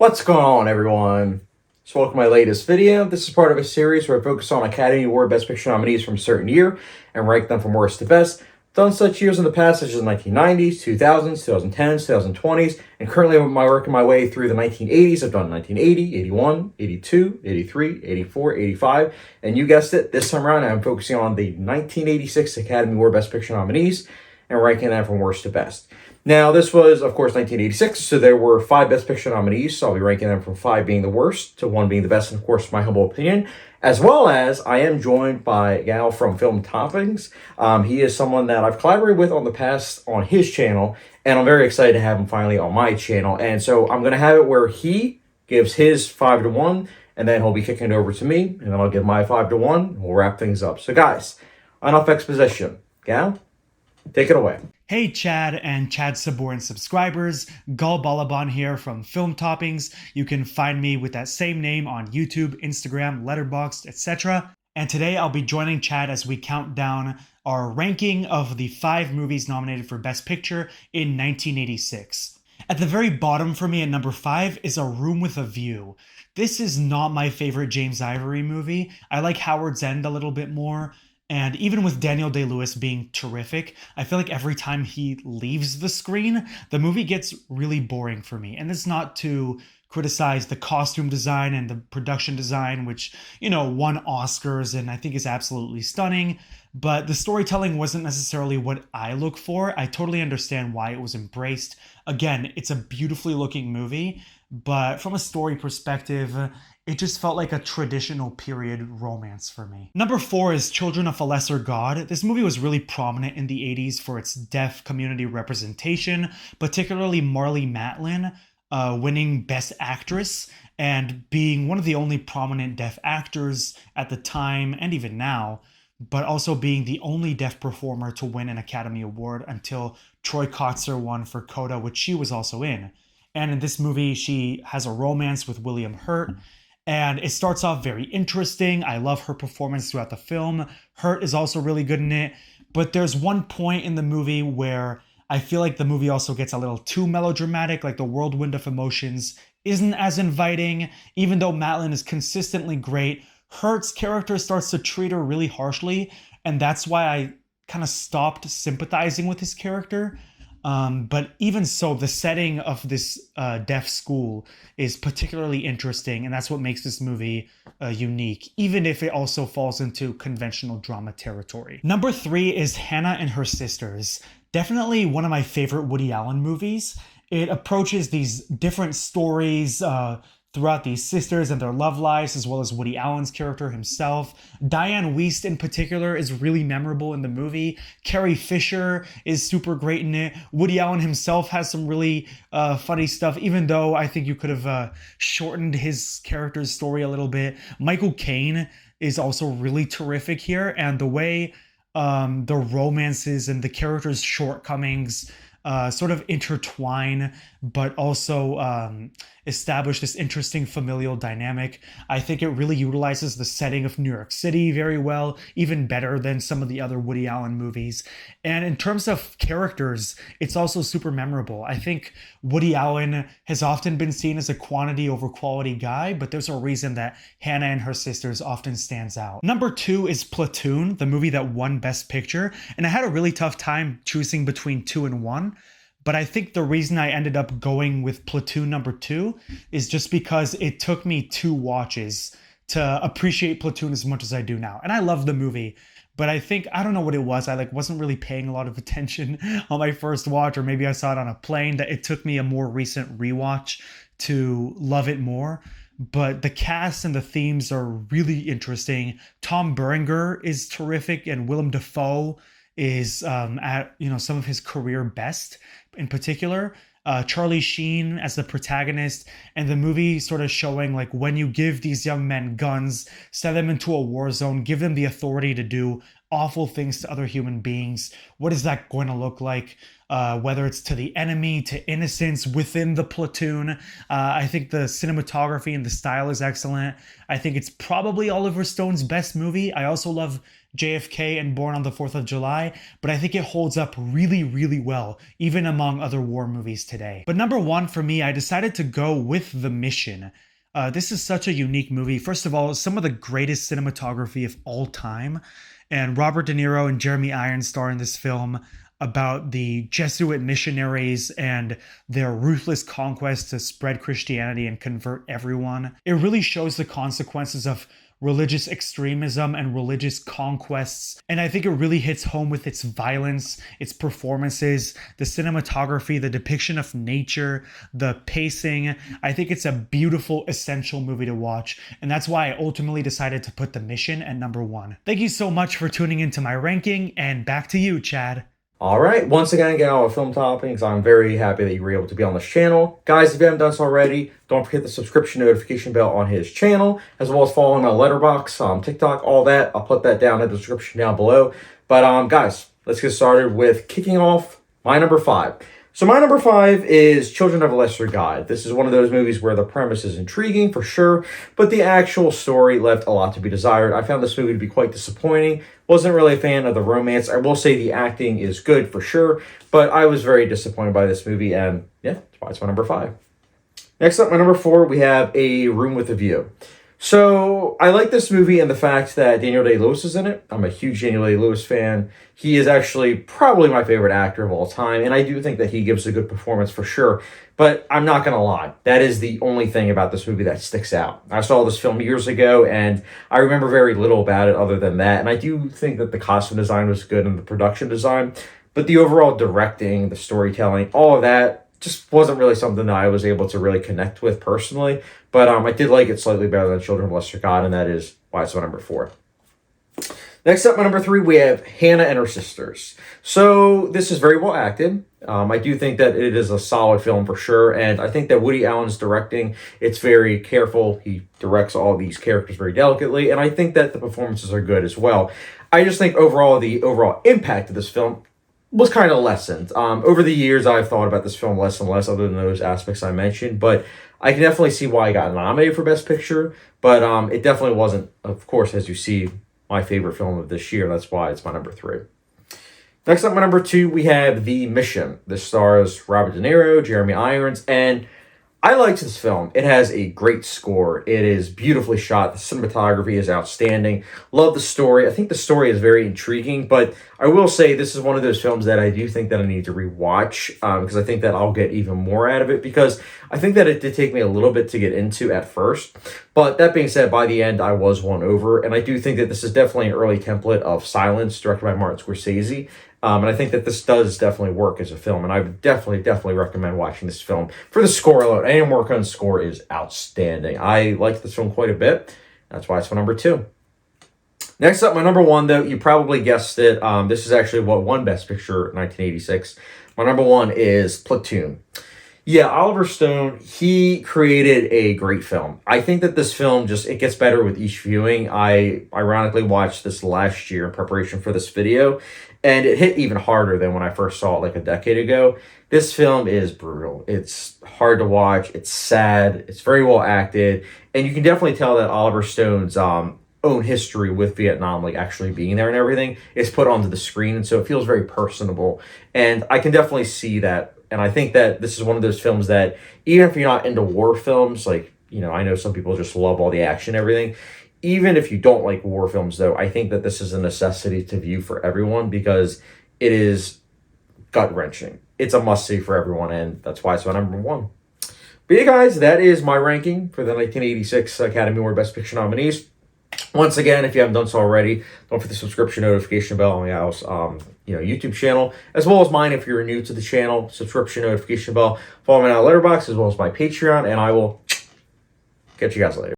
What's going on, everyone? So welcome to my latest video. This is part of a series where I focus on Academy Award Best Picture nominees from a certain year and rank them from worst to best. I've done such years in the past, such as the 1990s, 2000s, 2010s, 2020s, and currently I'm working my way through the 1980s. I've done 1980, 81, 82, 83, 84, 85, and you guessed it, this time around I'm focusing on the 1986 Academy Award Best Picture nominees and ranking them from worst to best. Now, this was, of course, 1986, so there were 5 Best Picture nominees, so I'll be ranking them from 5 being the worst to 1 being the best, and of course, my humble opinion, as well as I am joined by a gal from Film Toppings. He is someone that I've collaborated with on the past on his channel, and I'm very excited to have him finally on my channel, and so I'm going to have it where he gives his 5 to 1, and then he'll be kicking it over to me, and then I'll give my 5 to 1, and we'll wrap things up. So guys, enough exposition. Gal, take it away. Hey Chad and Chad Sabourin subscribers, Balaban here from Film Toppings. You can find me with that same name on YouTube, Instagram, Letterboxd, etc. And today I'll be joining Chad as we count down our ranking of the 5 movies nominated for Best Picture in 1986. At the very bottom for me at number 5 is A Room with a View. This is not my favorite James Ivory movie. I like Howard's End a little bit more. And even with Daniel Day-Lewis being terrific, I feel like every time he leaves the screen, the movie gets really boring for me. And it's not to criticize the costume design and the production design, which, won Oscars and I think is absolutely stunning. But the storytelling wasn't necessarily what I look for. I totally understand why it was embraced. Again, it's a beautifully looking movie, but from a story perspective, it just felt like a traditional period romance for me. Number 4 is Children of a Lesser God. This movie was really prominent in the 80s for its deaf community representation, particularly Marlee Matlin winning Best Actress and being one of the only prominent deaf actors at the time and even now, but also being the only deaf performer to win an Academy Award until Troy Kotsur won for Coda, which she was also in. And in this movie, she has a romance with William Hurt. And it starts off very interesting. I love her performance throughout the film. Hurt is also really good in it. But there's one point in the movie where I feel like the movie also gets a little too melodramatic, like the whirlwind of emotions isn't as inviting. Even though Matlin is consistently great, Hurt's character starts to treat her really harshly. And that's why I kind of stopped sympathizing with his character. But even so, the setting of this deaf school is particularly interesting, and that's what makes this movie unique, even if it also falls into conventional drama territory. Number 3 is Hannah and Her Sisters. Definitely one of my favorite Woody Allen movies. It approaches these different stories throughout these sisters and their love lives, as well as Woody Allen's character himself. Diane Wiest in particular is really memorable in the movie. Carrie Fisher is super great in it. Woody Allen himself has some really funny stuff, even though I think you could have shortened his character's story a little bit. Michael Caine is also really terrific here, and the way the romances and the characters' shortcomings sort of intertwine, but also establish this interesting familial dynamic. I think it really utilizes the setting of New York City very well, even better than some of the other Woody Allen movies. And in terms of characters, it's also super memorable. I think Woody Allen has often been seen as a quantity over quality guy, but there's a reason that Hannah and Her Sisters often stands out. Number 2 is Platoon, the movie that won Best Picture, and I had a really tough time choosing between 2 and 1. But I think the reason I ended up going with Platoon number 2 is just because it took me 2 watches to appreciate Platoon as much as I do now. And I love the movie, but I think, I don't know what it was. I wasn't really paying a lot of attention on my first watch, or maybe I saw it on a plane, that it took me a more recent rewatch to love it more. But the cast and the themes are really interesting. Tom Berenger is terrific, and Willem Dafoe is at some of his career best. In particular, Charlie Sheen as the protagonist, and the movie sort of showing like when you give these young men guns, send them into a war zone, give them the authority to do awful things to other human beings, what is that going to look like? Whether it's to the enemy, to innocents within the platoon. I think the cinematography and the style is excellent. I think it's probably Oliver Stone's best movie. I also love JFK and Born on the 4th of July, but I think it holds up really, really well, even among other war movies today. But number one for me, I decided to go with The Mission. This is such a unique movie. First of all, some of the greatest cinematography of all time. And Robert De Niro and Jeremy Irons star in this film about the Jesuit missionaries and their ruthless conquest to spread Christianity and convert everyone. It really shows the consequences of religious extremism and religious conquests. And I think it really hits home with its violence, its performances, the cinematography, the depiction of nature, the pacing. I think it's a beautiful, essential movie to watch. And that's why I ultimately decided to put The Mission at number one. Thank you so much for tuning into my ranking, and back to you, Chad. All right, once again, again, all Film Toppings. I'm very happy that you were able to be on this channel. Guys, if you haven't done so already, don't forget the subscription notification bell on his channel, as well as following my Letterboxd, TikTok, all that. I'll put that down in the description down below. But guys, let's get started with kicking off my number 5. So my number 5 is Children of a Lesser God. This is one of those movies where the premise is intriguing for sure, but the actual story left a lot to be desired. I found this movie to be quite disappointing. Wasn't really a fan of the romance. I will say the acting is good for sure, but I was very disappointed by this movie, and yeah, that's why it's my number 5. Next up, my number 4, we have A Room with a View. So I like this movie and the fact that Daniel Day-Lewis is in it. I'm a huge Daniel Day-Lewis fan. He is actually probably my favorite actor of all time, and I do think that he gives a good performance for sure. But I'm not going to lie. That is the only thing about this movie that sticks out. I saw this film years ago, and I remember very little about it other than that. And I do think that the costume design was good and the production design, but the overall directing, the storytelling, all of that just wasn't really something that I was able to really connect with personally. But I did like it slightly better than Children of a Lesser God, and that is why it's my number 4. Next up, my number 3, we have Hannah and Her Sisters. So this is very well acted. I do think that it is a solid film for sure, and I think that Woody Allen's directing, it's very careful. He directs all these characters very delicately, and I think that the performances are good as well. I just think overall, the overall impact of this film was kind of lessened. Over the years, I've thought about this film less and less, other than those aspects I mentioned, but I can definitely see why it got nominated for Best Picture, but it definitely wasn't, of course, as you see, my favorite film of this year. That's why it's my number 3. Next up, my number 2, we have The Mission. This stars Robert De Niro, Jeremy Irons, and I liked this film. It has a great score. It is beautifully shot. The cinematography is outstanding. Love the story. I think the story is very intriguing, but I will say this is one of those films that I do think that I need to rewatch because I think that I'll get even more out of it, because I think that it did take me a little bit to get into at first. But that being said, by the end, I was won over, and I do think that this is definitely an early template of Silence, directed by Martin Scorsese. And I think that this does definitely work as a film, and I would definitely recommend watching this film for the score alone. Ennio Morricone's score is outstanding. I like this film quite a bit. That's why it's my number 2. Next up, my number 1, though, you probably guessed it. This is actually what won Best Picture in 1986. My number 1 is Platoon. Yeah, Oliver Stone, he created a great film. I think that this film it gets better with each viewing. I ironically watched this last year in preparation for this video, and it hit even harder than when I first saw it like a decade ago. This film is brutal. It's hard to watch. It's sad. It's very well acted. And you can definitely tell that Oliver Stone's own history with Vietnam, like actually being there and everything, is put onto the screen. And so it feels very personable. And I can definitely see that. And I think that this is one of those films that, even if you're not into war films, like, you know, I know some people just love all the action and everything. Even if you don't like war films, though, I think that this is a necessity to view for everyone, because it is gut-wrenching. It's a must-see for everyone, and that's why it's my number 1. But yeah, guys, that is my ranking for the 1986 Academy Award Best Picture nominees. Once again, if you haven't done so already, don't forget the subscription notification bell on Gal's YouTube channel, as well as mine if you're new to the channel. Subscription notification bell. Follow me on Letterboxd, as well as my Patreon, and I will catch you guys later.